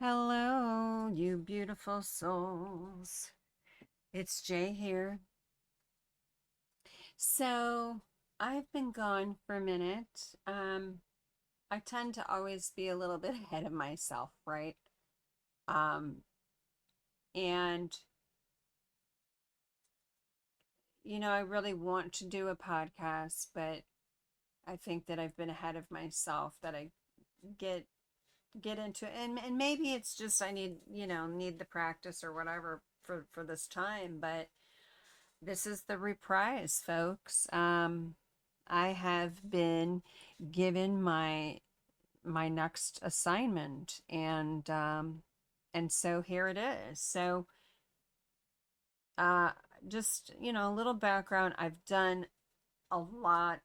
Hello, you beautiful souls. It's Jay here. So, I've been gone for a minute. I tend to always be a little bit ahead of myself, right? Um, and I really want to do a podcast, but I think that I've been ahead of myself that I get get into it. And maybe it's just I need the practice or whatever for this time, but this is the reprise, folks. I have been given my next assignment, and so here it is. So, uh, just a little background. I've done a lot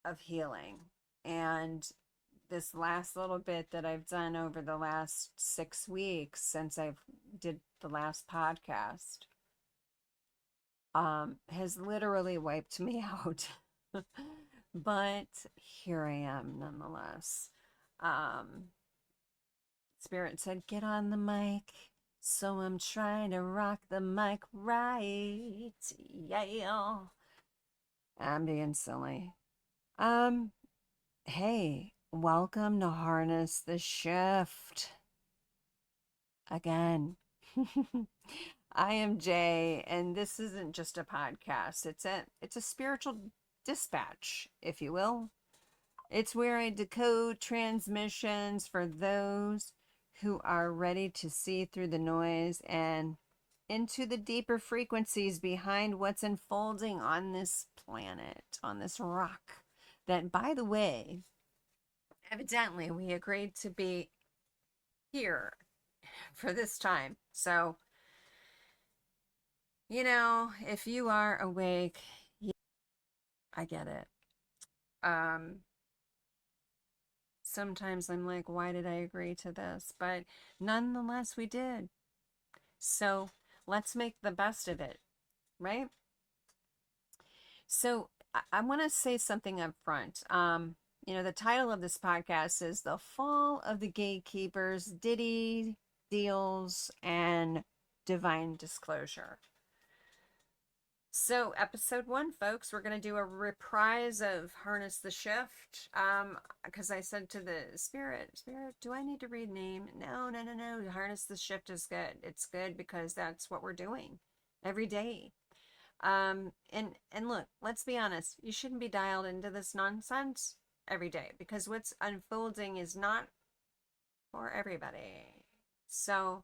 of healing, and this last little bit that I've done over the last 6 weeks since I've did the last podcast has literally wiped me out. But here I am nonetheless. Um, Spirit said, get on the mic. So I'm trying to rock the mic right. Yeah. I'm being silly. Um, hey, welcome to Harness the Shift again. I am Jay, and this isn't just a podcast. It's a spiritual dispatch, if you will. It's where I decode transmissions for those who are ready to see through the noise and into the deeper frequencies behind what's unfolding on this planet, on this rock. That, by the way, evidently we agreed to be here for this time. So, if you are awake, yeah, I get it. Um, Sometimes I'm like, why did I agree to this? But nonetheless, we did. So let's make the best of it, right? So I want to say something up front. The title of this podcast is The Fall of the Gatekeepers, Diddy, Deals, and Divine Disclosure. So, episode one, folks, we're going to do a reprise of Harness the Shift. Because I said to the Spirit, do I need to rename? No, no, no, no. Harness the Shift is good. It's good because that's what we're doing every day. And look, let's be honest. You shouldn't be dialed into this nonsense every day because what's unfolding is not for everybody. So,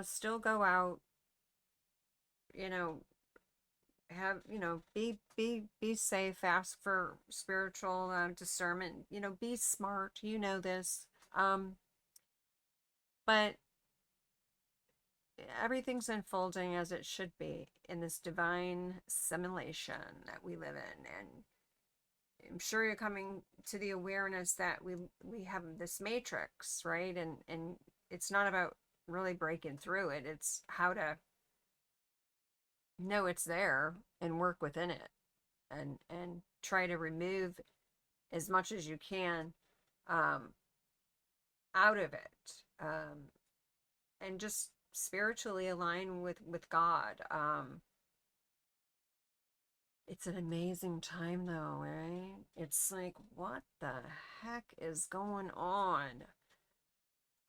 still go out, you know, have be safe, ask for spiritual discernment, be smart, this, but everything's unfolding as it should be in this divine simulation that we live in. And I'm sure you're coming to the awareness that we have this matrix, right? And it's not about really breaking through it, it's how to know it's there and work within it, and try to remove as much as you can um, out of it, and just spiritually align with God. It's an amazing time though, right? It's like, what the heck is going on?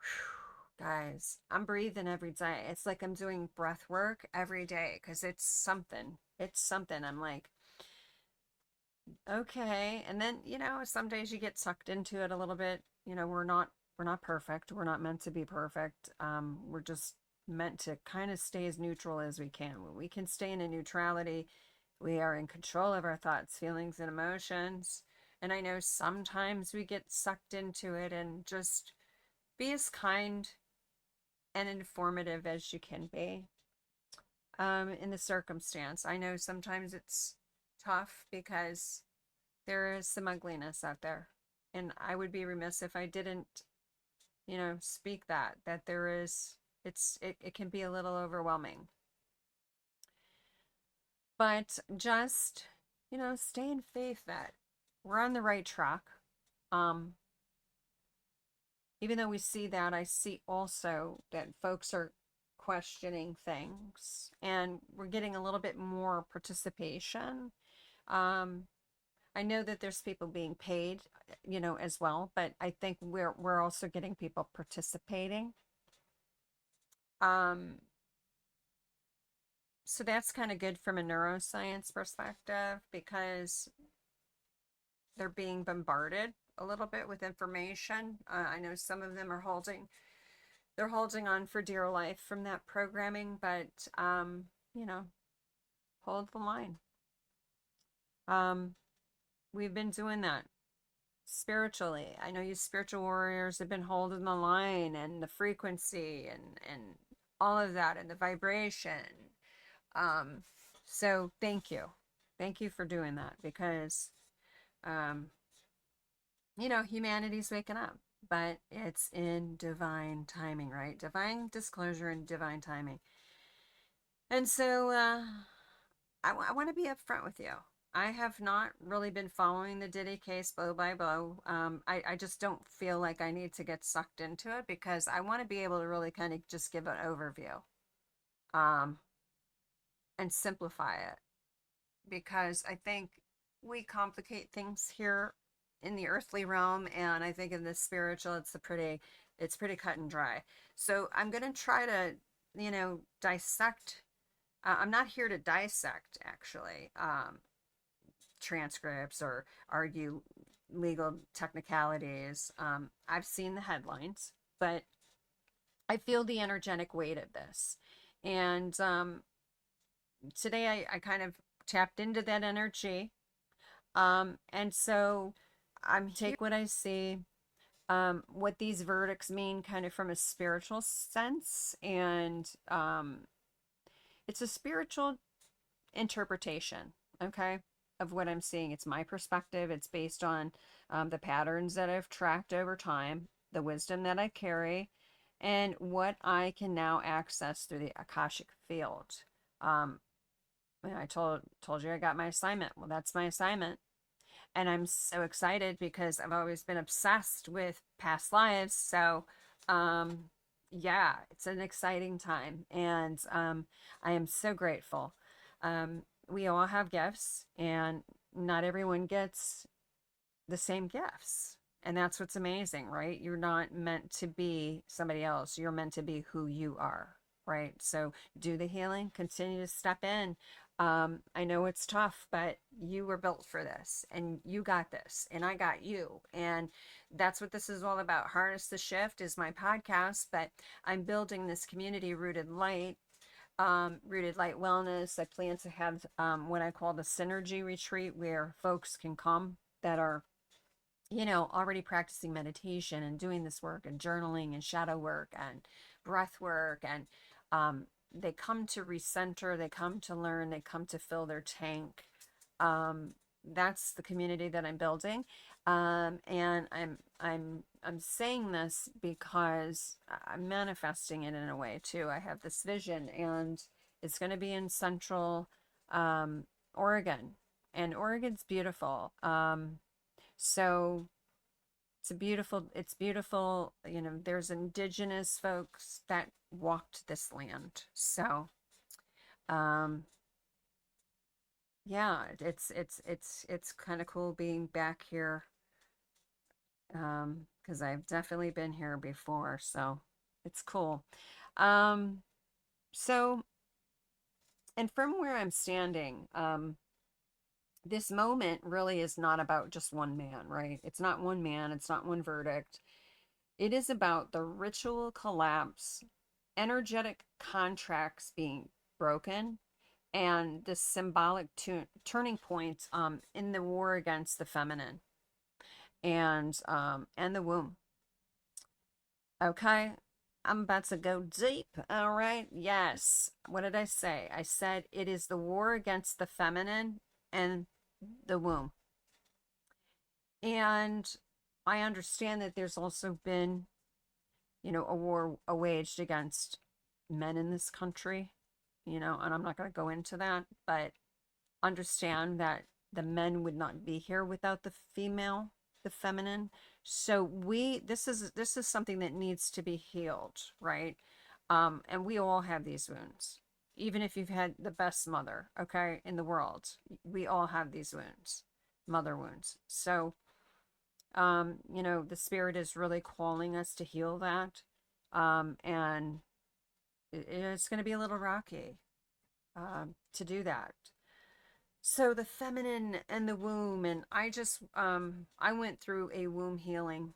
Whew, guys, I'm breathing every day. It's like I'm doing breath work every day because it's something. It's something. I'm like, okay. And then, some days you get sucked into it a little bit. We're not perfect. We're not meant to be perfect. We're just meant to kind of stay as neutral as we can. When we can stay in a neutrality, we are in control of our thoughts, feelings, and emotions. And I know sometimes we get sucked into it, and just be as kind and informative as you can be in the circumstance. I know sometimes it's tough because there is some ugliness out there. And I would be remiss if I didn't, speak that there is, it can be a little overwhelming. But just, stay in faith that we're on the right track. Um, even though we see that, I see also that folks are questioning things and we're getting a little bit more participation. Um, I know that there's people being paid, as well, but I think we're also getting people participating. Um, so that's kind of good from a neuroscience perspective because they're being bombarded a little bit with information. I know some of them are they're holding on for dear life from that programming, but you know, hold the line. Um, we've been doing that spiritually. I know you spiritual warriors have been holding the line and the frequency and all of that and the vibration. Um, so thank you. Thank you for doing that because um, humanity's waking up, but it's in divine timing, right? Divine disclosure and divine timing. And so I want to be upfront with you. I have not really been following the Diddy case blow by blow. I just don't feel like I need to get sucked into it because I want to be able to really kind of just give an overview um, and simplify it because I think we complicate things here in the earthly realm, and I think in the spiritual, it's pretty cut and dry. So I'm gonna try to, dissect. I'm not here to dissect actually transcripts or argue legal technicalities. I've seen the headlines, but I feel the energetic weight of this, and today I kind of tapped into that energy. And so I'm take what I see, what these verdicts mean kind of from a spiritual sense. And it's a spiritual interpretation, okay, of what I'm seeing. It's my perspective. It's based on the patterns that I've tracked over time, the wisdom that I carry, and what I can now access through the Akashic field. Um, I told you I got my assignment. Well, that's my assignment. And I'm so excited because I've always been obsessed with past lives. So, yeah, it's an exciting time. And I am so grateful. We all have gifts, and not everyone gets the same gifts. And that's what's amazing, right? You're not meant to be somebody else. You're meant to be who you are, right? So do the healing, continue to step in. I know it's tough, but you were built for this and you got this and I got you. And that's what this is all about. Harness the Shift is my podcast, but I'm building this community rooted light wellness. I plan to have what I call the synergy retreat where folks can come that are already practicing meditation and doing this work and journaling and shadow work and breath work. And they come to recenter, they come to learn, they come to fill their tank. That's the community that I'm building. And I'm saying this because I'm manifesting it in a way too. I have this vision and it's going to be in central Oregon, and Oregon's beautiful. So it's beautiful. There's indigenous folks that walked this land. So, um, yeah, it's kind of cool being back here. Because I've definitely been here before, so it's cool. Um, so, and from where I'm standing, this moment really is not about just one man, right? It's not one man, it's not one verdict. It is about the ritual collapse, energetic contracts being broken, and the symbolic turning point in the war against the feminine and the womb. Okay, I'm about to go deep. All right. Yes. What did I say? I said it is the war against the feminine and the womb. And I understand that there's also been, a war waged against men in this country, and I'm not going to go into that, but understand that the men would not be here without the female, the feminine. So this is something that needs to be healed, right? And we all have these wounds. Even if you've had the best mother, okay, in the world, we all have these wounds, mother wounds. So, the spirit is really calling us to heal that. And it's going to be a little rocky, to do that. So the feminine and the womb, and I went through a womb healing,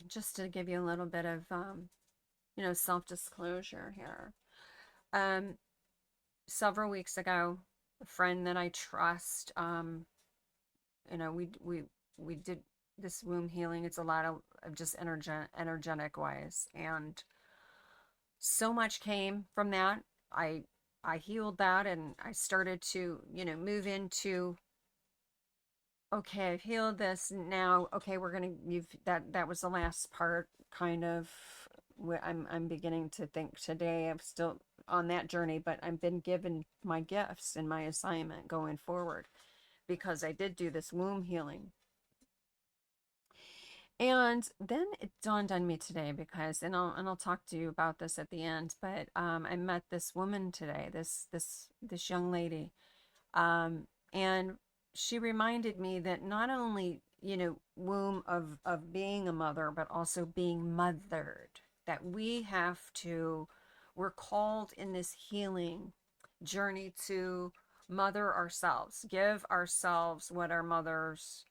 just to give you a little bit of self-disclosure here. Um, Several weeks ago, a friend that I trust, we did this womb healing. It's a lot of just energetic wise, and so much came from that. I I healed that, and I started to, move into, okay, I've healed this now. Okay, we're gonna you've that was the last part, kind of. I'm beginning to think today. I'm still on that journey, but I've been given my gifts and my assignment going forward, because I did do this womb healing. And then it dawned on me today, because, and I'll talk to you about this at the end, but I met this woman today, this young lady, and she reminded me that not only, womb of being a mother, but also being mothered, that we're called in this healing journey to mother ourselves, give ourselves what our mothers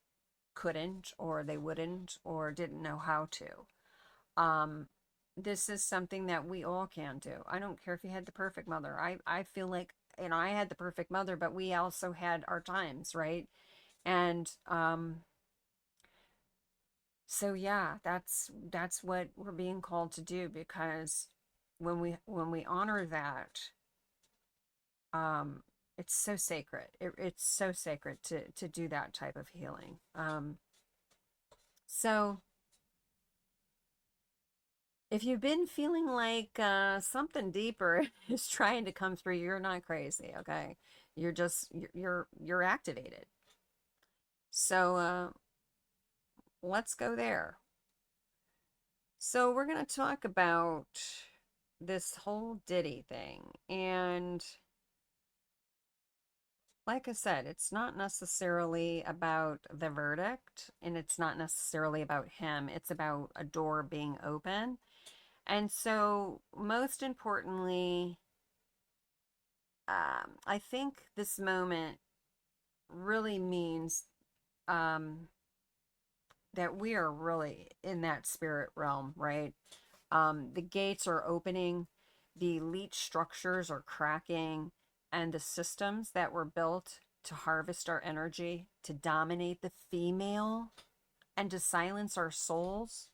couldn't, or they wouldn't, or didn't know how to. Um, this is something that we all can do. I don't care if you had the perfect mother. I feel like, I had the perfect mother, but we also had our times, right? And so yeah, that's what we're being called to do, because when we honor that, um, it's so sacred. It's so sacred to do that type of healing. So if you've been feeling like something deeper is trying to come through, you're not crazy, okay? You're activated. So let's go there. So we're going to talk about this whole Diddy thing. And like I said, it's not necessarily about the verdict, and it's not necessarily about him. It's about a door being open. And so, most importantly, I think this moment really means, um, that we are really in that spirit realm, right? The gates are opening, the elite structures are cracking, and the systems that were built to harvest our energy, to dominate the female, and to silence our souls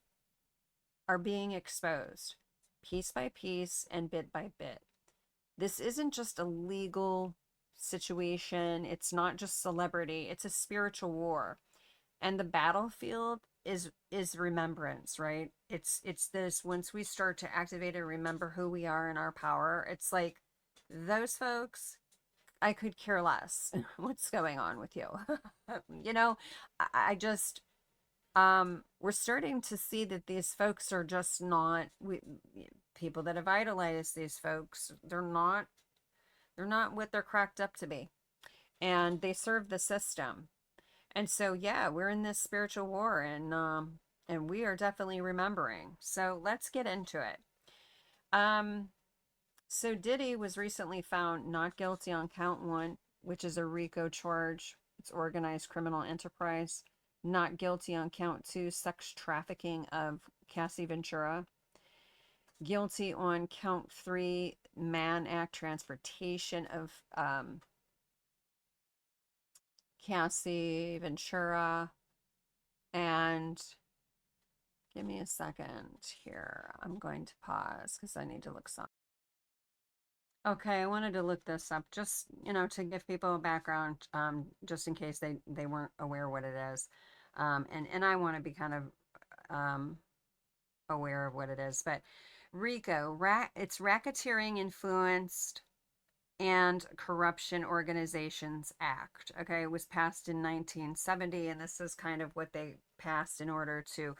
are being exposed, piece by piece and bit by bit. This isn't just a legal situation, it's not just celebrity, it's a spiritual war. And the battlefield is remembrance, right? It's this, once we start to activate and remember who we are and our power, it's like, those folks, I could care less what's going on with you. you know, I just, we're starting to see that these folks are just not, people that have idolized these folks, they're not what they're cracked up to be, and they serve the system. And so yeah, we're in this spiritual war, and we are definitely remembering. So let's get into it. um so Diddy was recently found not guilty on count one, which is a RICO charge. It's organized criminal enterprise. Not guilty on count two, sex trafficking of Cassie Ventura. Guilty on count three, Mann Act, transportation of Cassie Ventura. And give me a second here. I'm going to pause because I need to look something. Okay, I wanted to look this up, just, to give people a background, just in case they weren't aware what it is. And I want to be kind of um, aware of what it is. But RICO, it's racketeering influenced and Corruption Organizations Act. Okay, it was passed in 1970, and this is kind of what they passed in order to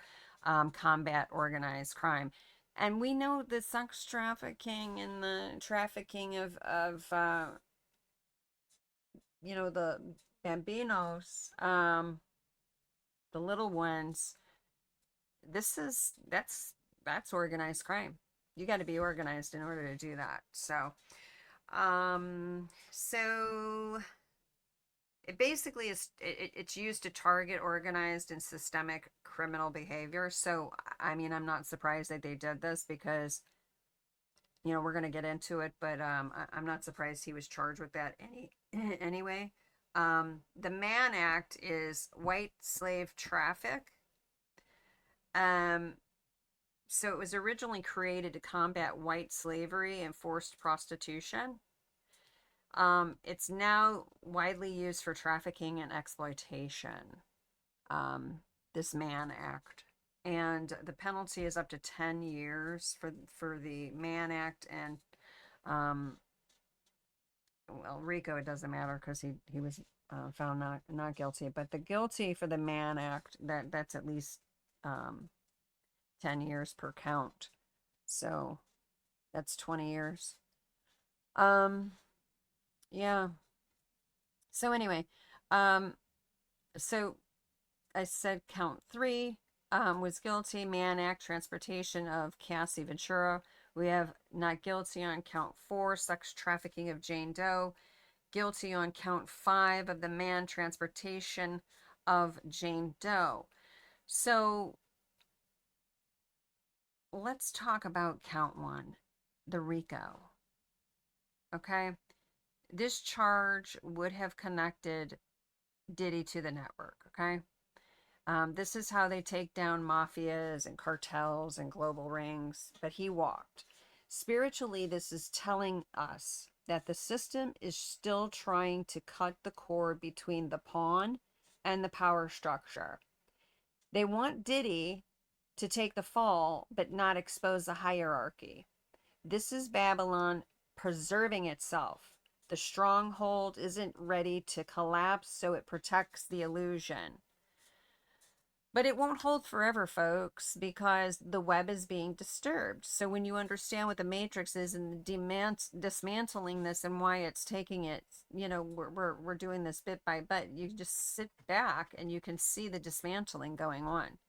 combat organized crime. And we know the sex trafficking and the trafficking of the bambinos, the little ones. That's organized crime. You got to be organized in order to do that. So it basically it's used to target organized and systemic criminal behavior. So I mean, I'm not surprised that they did this because we're going to get into it, but I'm not surprised he was charged with that anyway. The Mann Act is white slave traffic. So it was originally created to combat white slavery and forced prostitution. It's now widely used for trafficking and exploitation. This Mann Act, and the penalty is up to 10 years for the Mann Act, and well, RICO, it doesn't matter because he was found not guilty, but the guilty for the Mann Act, that's at least 10 years per count, so that's 20 years. Yeah. So anyway, so I said count 3 was guilty. Mann Act, transportation of Cassie Ventura. We have not guilty on count 4, sex trafficking of Jane Doe. Guilty on count 5 of the Mann transportation of Jane Doe. So let's talk about count 1, the RICO. Okay. This charge would have connected Diddy to the network. Okay. This is how they take down mafias and cartels and global rings, but he walked. Spiritually, this is telling us that the system is still trying to cut the cord between the pawn and the power structure. They want Diddy to take the fall, but not expose the hierarchy. This is Babylon preserving itself. The stronghold isn't ready to collapse, so it protects the illusion. But it won't hold forever, folks, because the web is being disturbed. So when you understand what the matrix is and dismantling this and why it's taking it, we're doing this bit by bit. You just sit back and you can see the dismantling going on.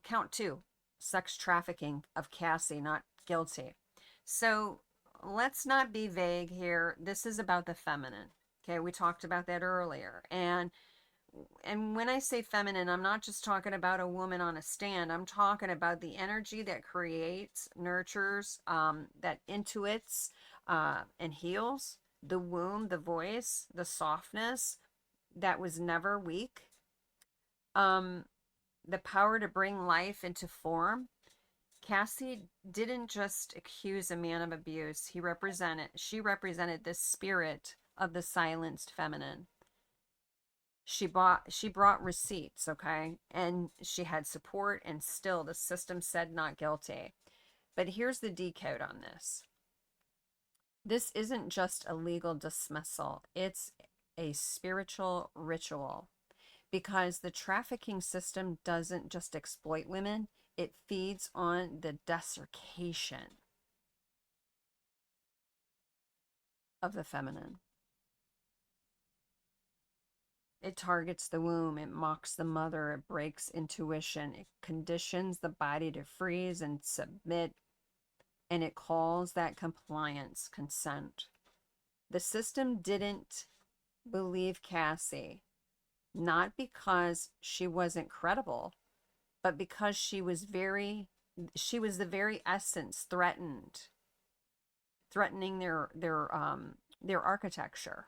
Count 2, sex trafficking of Cassie, not guilty. So let's not be vague here. This is about the feminine. Okay, we talked about that earlier. And when I say feminine, I'm not just talking about a woman on a stand. I'm talking about the energy that creates, nurtures, that intuits, and heals the womb, the voice, the softness that was never weak, the power to bring life into form. Cassie didn't just accuse a man of abuse. She represented the spirit of the silenced feminine. She brought receipts, okay? And she had support, and still the system said not guilty. But here's the decode on this. This isn't just a legal dismissal. It's a spiritual ritual, because the trafficking system doesn't just exploit women, it feeds on the desiccation of the feminine. It targets the womb, it mocks the mother, it breaks intuition, it conditions the body to freeze and submit, and it calls that compliance consent. The system didn't believe Cassie, not because she wasn't credible, but because she was the very essence threatening their architecture.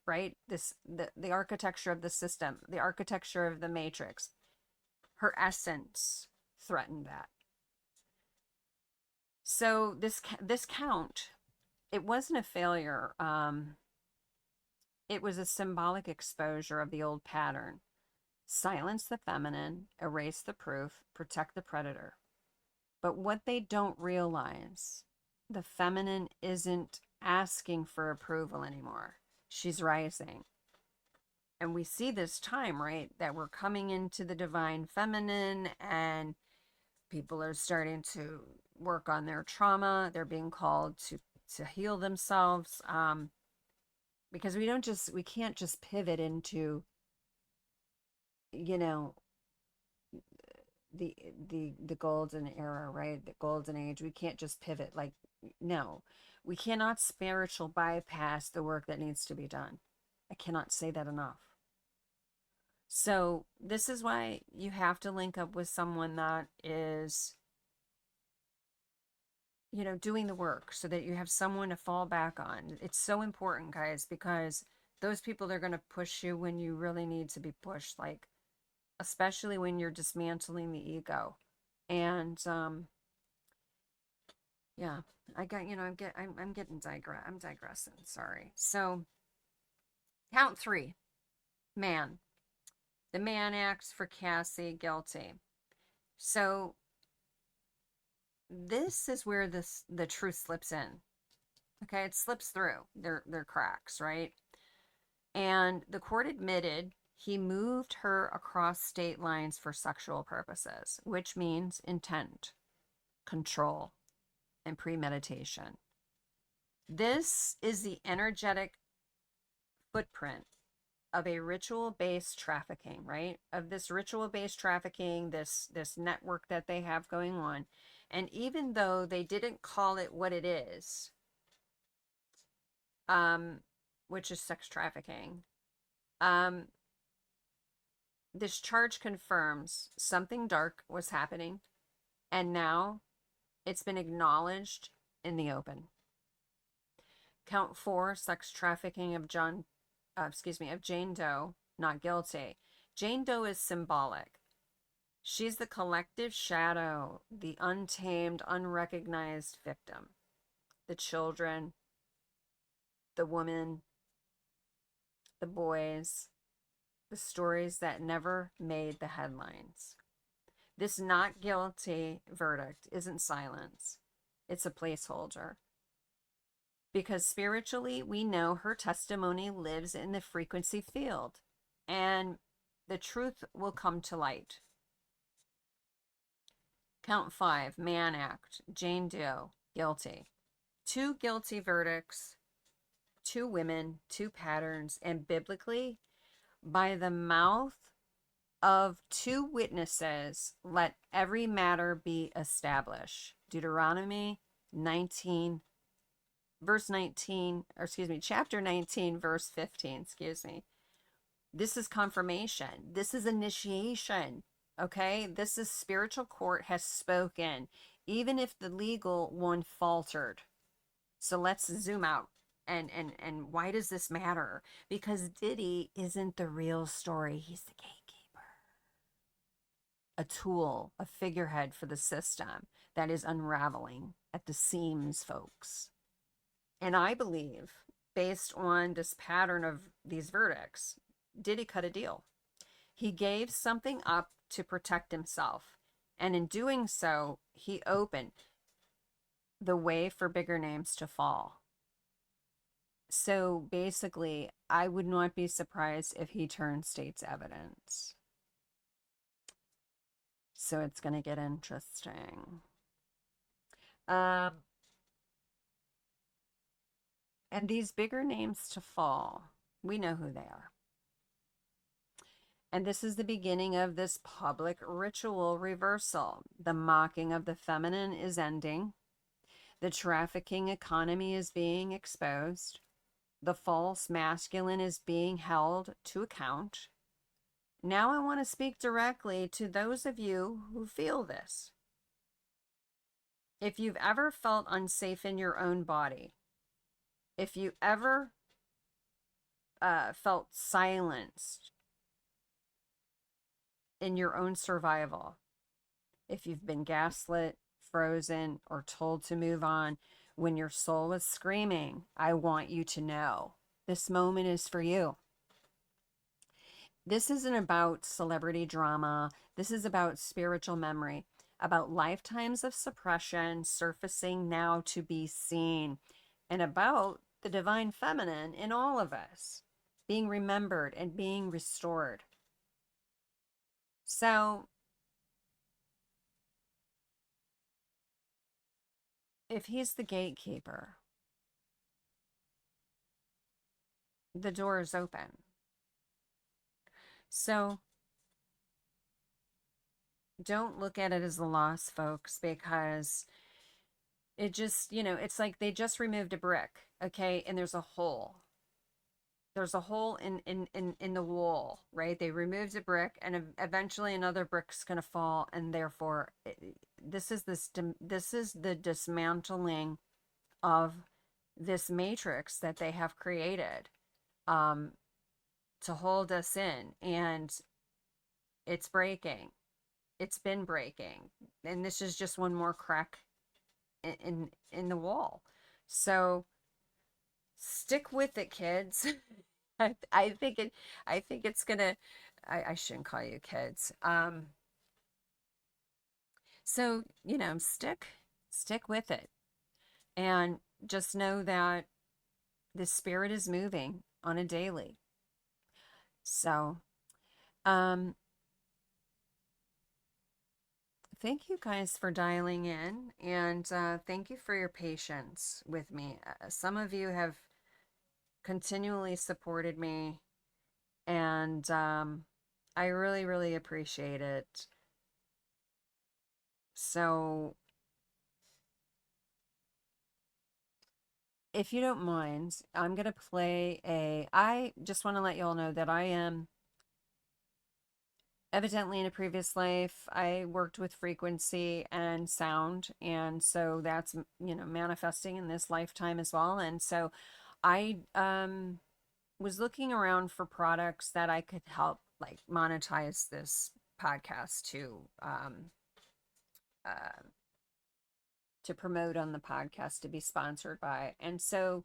Right? The architecture of the system, the architecture of the matrix. Her essence threatened that. So this count, it wasn't a failure. It was a symbolic exposure of the old pattern. Silence the feminine, erase the proof, protect the predator. But what they don't realize, the feminine isn't asking for approval anymore. She's rising. And we see this time, right, that we're coming into the divine feminine, and people are starting to work on their trauma. They're being called to heal themselves, because we can't just pivot into, you know, the the golden era, right? The golden age. We can't just pivot. Like, no, we cannot spiritual bypass the work that needs to be done. I cannot say that enough. So this is why you have to link up with someone that is, doing the work, so that you have someone to fall back on. It's so important, guys, because those people, they're going to push you when you really need to be pushed, like, especially when you're dismantling the ego. And yeah, I got, I'm digressing. Sorry. So count 3, Mann. The Mann Act for Cassie, guilty. So this is where the truth slips in. Okay, it slips through their cracks, right? And the court admitted he moved her across state lines for sexual purposes, which means intent, control, and premeditation. This is the energetic footprint of a ritual-based trafficking, right? Of this ritual-based trafficking, this network that they have going on. And even though they didn't call it what it is, which is sex trafficking, this charge confirms something dark was happening, and now it's been acknowledged in the open. Count 4, sex trafficking of Jane Doe, not guilty. Jane Doe is symbolic. She's the collective shadow, the untamed, unrecognized victim. The children, the women, the boys, the stories that never made the headlines. This not guilty verdict isn't silence. It's a placeholder. Because spiritually, we know her testimony lives in the frequency field, and the truth will come to light. Count 5, Mann Act, Jane Doe, guilty. 2 guilty verdicts, 2 women, 2 patterns, and biblically, by the mouth of 2 witnesses, let every matter be established. Deuteronomy 19, verse 19, or chapter 19, verse 15, This is confirmation. This is initiation. Okay, this is spiritual court has spoken, even if the legal one faltered. So let's zoom out. And why does this matter? Because Diddy isn't the real story. He's the gatekeeper. A tool, a figurehead for the system that is unraveling at the seams, folks. And I believe, based on this pattern of these verdicts, Diddy cut a deal. He gave something up to protect himself. And in doing so, he opened the way for bigger names to fall. So basically, I would not be surprised if he turned state's evidence. So it's going to get interesting. And these bigger names to fall, we know who they are. And this is the beginning of this public ritual reversal. The mocking of the feminine is ending. The trafficking economy is being exposed. The false masculine is being held to account. Now I want to speak directly to those of you who feel this. If you've ever felt unsafe in your own body, if you ever felt silenced in your own survival, if you've been gaslit, frozen, or told to move on when your soul is screaming, I want you to know this moment is for you. This isn't about celebrity drama. This is about spiritual memory, about lifetimes of suppression surfacing now to be seen. and about the divine feminine in all of us being remembered and being restored. So, if he's the gatekeeper, the door is open. So, don't look at it as a loss, folks, because it just, it's like they just removed a brick, okay? And there's a hole. There's a hole in the wall, right? They removed a brick, and eventually another brick's going to fall, and therefore this is the dismantling of this matrix that they have created um to hold us in, and it's breaking. It's been breaking, and this is just one more crack in the wall. So stick with it, kids. I think it's gonna, I shouldn't call you kids. So, stick with it, and just know that the spirit is moving on a daily. So, um, thank you guys for dialing in, and thank you for your patience with me. Some of you have continually supported me, and I really, really appreciate it. So, if you don't mind, I'm going to play I just want to let you all know that I am evidently in a previous life, I worked with frequency and sound. And so that's, manifesting in this lifetime as well. And so I was looking around for products that I could help like monetize this podcast uh, to promote on the podcast, to be sponsored by. And so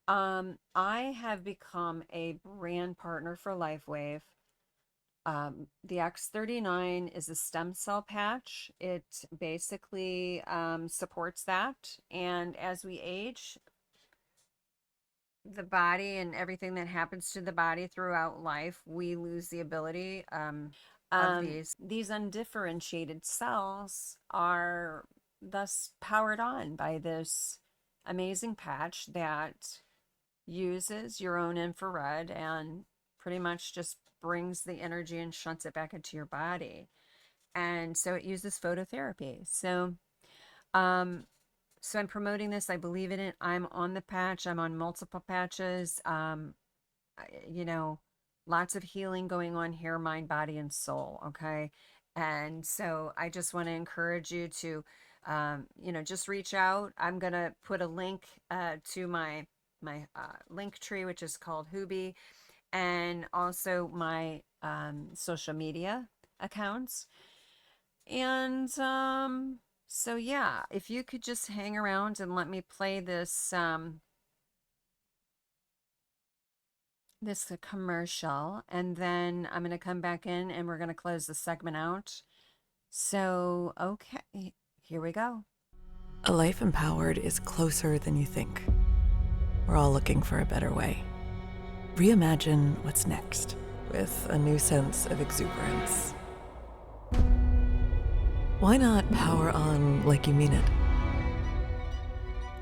I have become a brand partner for LifeWave. The X39 is a stem cell patch. It basically supports that. And as we age, the body and everything that happens to the body throughout life, we lose the ability of these undifferentiated cells are thus powered on by this amazing patch that uses your own infrared and pretty much just brings the energy and shunts it back into your body. And so it uses phototherapy. So I'm promoting this. I believe in it. I'm on the patch. I'm on multiple patches. You know, lots of healing going on here, mind, body, and soul. Okay. And so I just want to encourage you to, just reach out. I'm going to put a link to my link tree, which is called Hubi, and also my social media accounts. And so yeah, if you could just hang around and let me play this commercial, and then I'm going to come back in and we're going to close the segment out. So, okay, here we go. A life empowered is closer than you think. We're all looking for a better way. Reimagine what's next with a new sense of exuberance. Why not power on like you mean it?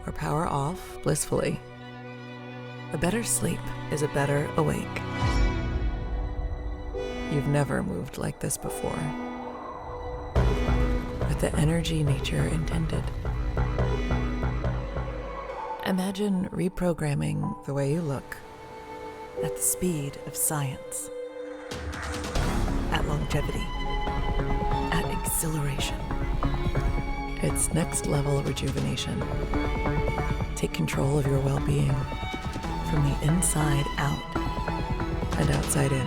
Or power off blissfully? A better sleep is a better awake. You've never moved like this before. With the energy nature intended. Imagine reprogramming the way you look at the speed of science, at longevity, at exhilaration. It's next level rejuvenation. Take control of your well-being from the inside out and outside in.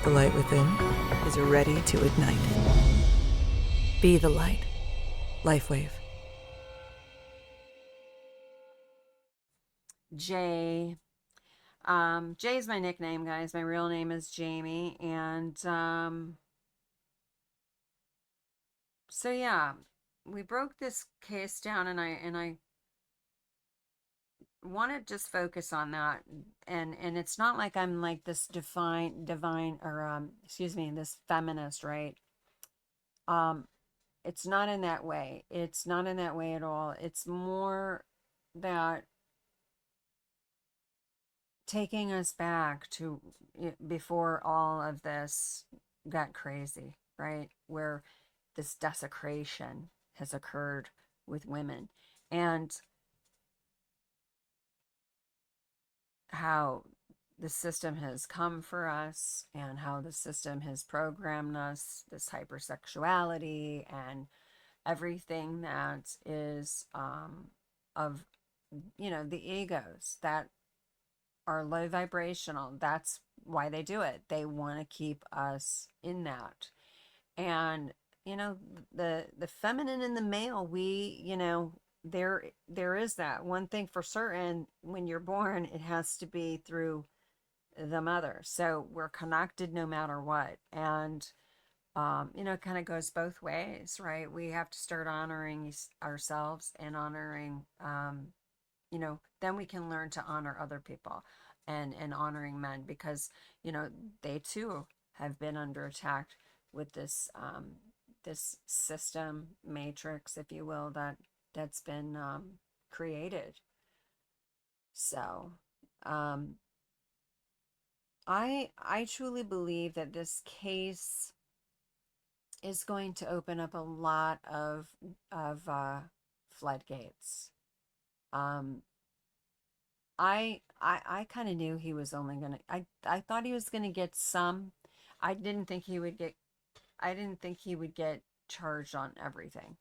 The light within is ready to ignite. Be the light. LifeWave. Jay. Jay is my nickname, guys. My real name is Jamie. And so yeah, we broke this case down, and I want to just focus on that. And it's not like I'm like this divine, or excuse me, this feminist, right? Um, it's not in that way. It's not in that way at all. It's more that taking us back to before all of this got crazy, right? Where this desecration has occurred with women, and how the system has come for us, and how the system has programmed us, this hypersexuality and everything that is of, the egos that are low vibrational. That's why they do it. They want to keep us in that. And the feminine and the male, there is that one thing for certain. When you're born, it has to be through the mother, so we're connected no matter what. And it kind of goes both ways, right? We have to start honoring ourselves and honoring, then we can learn to honor other people, and honoring men, because, they too have been under attack with this system matrix, if you will, that's been created. So, I truly believe that this case is going to open up a lot of floodgates. Um, I kind of knew he was only gonna. I thought he was gonna get some. I didn't think he would get. I didn't think he would get charged on everything.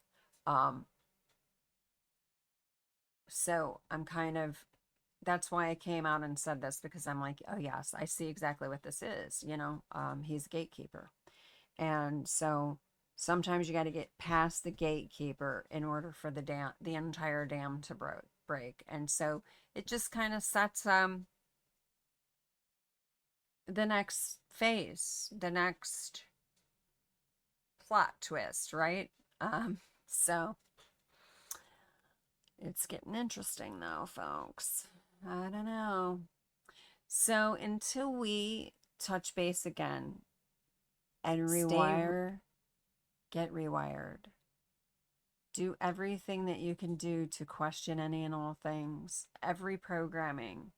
Um, so I'm kind of. That's why I came out and said this, because I'm like, oh yes, I see exactly what this is. He's a gatekeeper. And so sometimes you got to get past the gatekeeper in order for the entire dam to break. And so it just kind of sets the next phase, the next plot twist, right? So it's getting interesting though, folks. I don't know. So until we touch base again and get rewired. Do everything that you can do to question any and all things, every programming.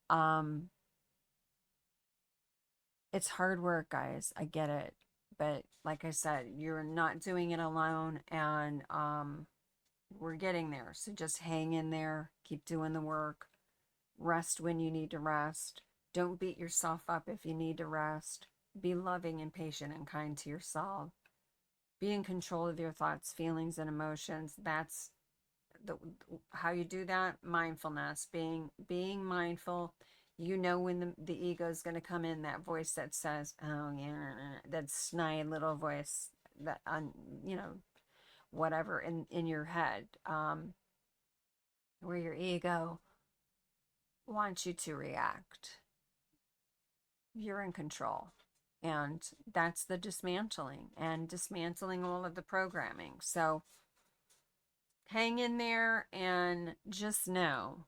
Um, it's hard work, guys. I get it. But like I said, you're not doing it alone, and we're getting there. So just hang in there, keep doing the work, rest when you need to rest. Don't beat yourself up if you need to rest. Be loving and patient and kind to yourself. Be in control of your thoughts, feelings, and emotions. That's how you do that. Mindfulness, being mindful. When the ego is going to come in, that voice that says, oh yeah, that snide little voice, that whatever in your head, where your ego wants you to react. You're in control. And that's the dismantling all of the programming. So hang in there, and just know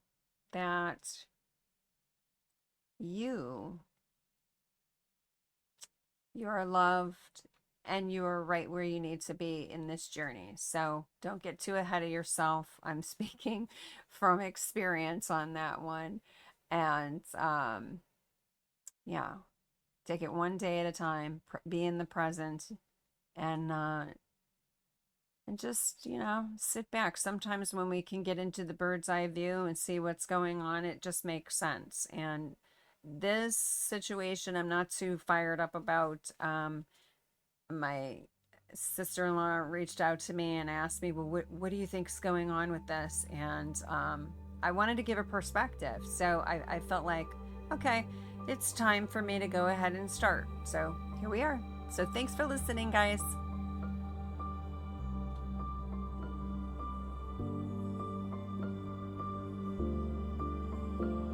that you are loved, and you are right where you need to be in this journey. So don't get too ahead of yourself. I'm speaking from experience on that one. And yeah, take it one day at a time, be in the present, and just, sit back. Sometimes when we can get into the bird's eye view and see what's going on, it just makes sense. And this situation, I'm not too fired up about. My sister-in-law reached out to me and asked me, well, what do you think's going on with this? And I wanted to give a perspective. So I felt like, okay, it's time for me to go ahead and start. So here we are. So thanks for listening, guys.